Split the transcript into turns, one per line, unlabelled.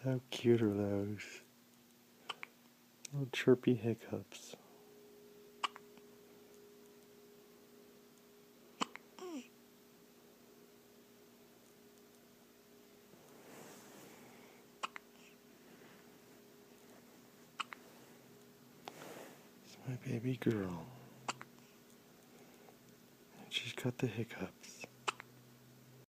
How cute are those? Little chirpy hiccups. It's my baby girl. And she's got the hiccups.